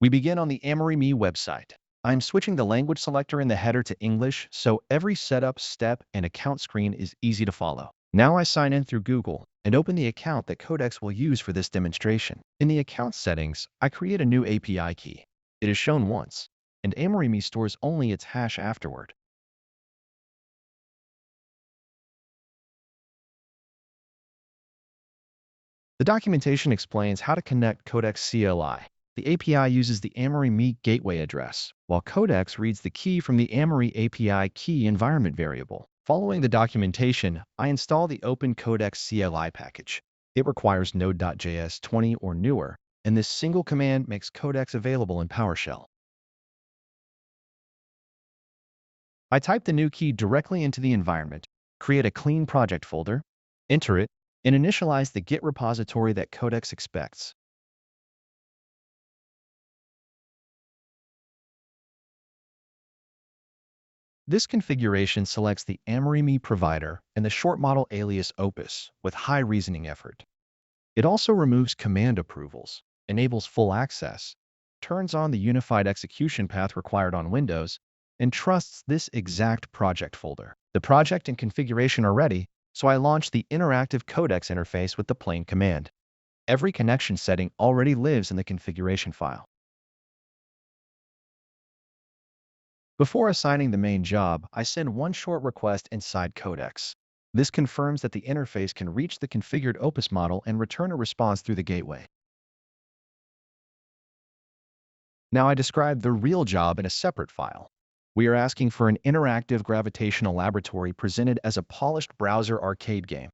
We begin on the AmoryMe website. I'm switching the language selector in the header to English, so every setup step and account screen is easy to follow. Now I sign in through Google and open the account that Codex will use for this demonstration. In the account settings, I create a new API key. It is shown once, and AmoryMe stores only its hash afterward. The documentation explains how to connect Codex CLI. The API uses the AmoryMe gateway address, while Codex reads the key from the Amory API key environment variable. Following the documentation, I install the Open Codex CLI package. It requires Node.js 20 or newer, and this single command makes Codex available in PowerShell. I type the new key directly into the environment, create a clean project folder, enter it, and initialize the Git repository that Codex expects. This configuration selects the AmoryMe provider and the short model alias Opus with high reasoning effort. It also removes command approvals, enables full access, turns on the unified execution path required on Windows, and trusts this exact project folder. The project and configuration are ready, so I launch the interactive Codex interface with the plain command. Every connection setting already lives in the configuration file. Before assigning the main job, I send one short request inside Codex. This confirms that the interface can reach the configured Opus model and return a response through the gateway. Now I describe the real job in a separate file. We are asking for an interactive gravitational laboratory presented as a polished browser arcade game.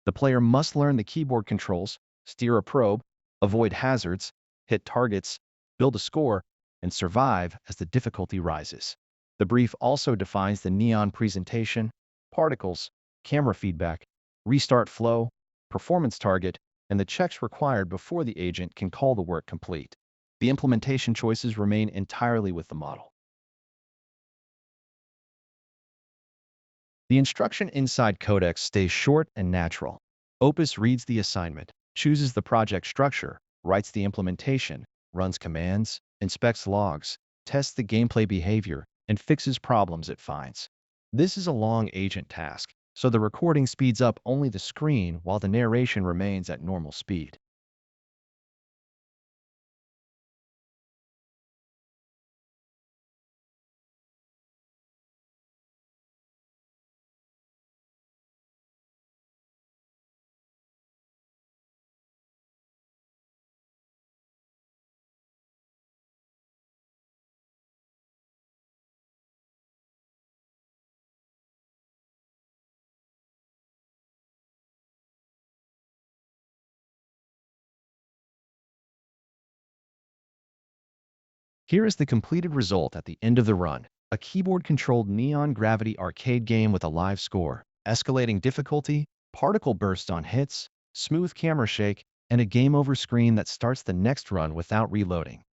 The player must learn the keyboard controls, steer a probe, avoid hazards, hit targets, build a score, and survive as the difficulty rises. The brief also defines the neon presentation, particles, camera feedback, restart flow, performance target, and the checks required before the agent can call the work complete. The implementation choices remain entirely with the model. The instruction inside Codex stays short and natural. Opus reads the assignment, chooses the project structure, writes the implementation, runs commands, inspects logs, tests the gameplay behavior, and fixes problems it finds. This is a long agent task, so the recording speeds up only the screen while the narration remains at normal speed. Here is the completed result at the end of the run. A keyboard-controlled neon gravity arcade game with a live score, escalating difficulty, particle bursts on hits, smooth camera shake, and a game over screen that starts the next run without reloading.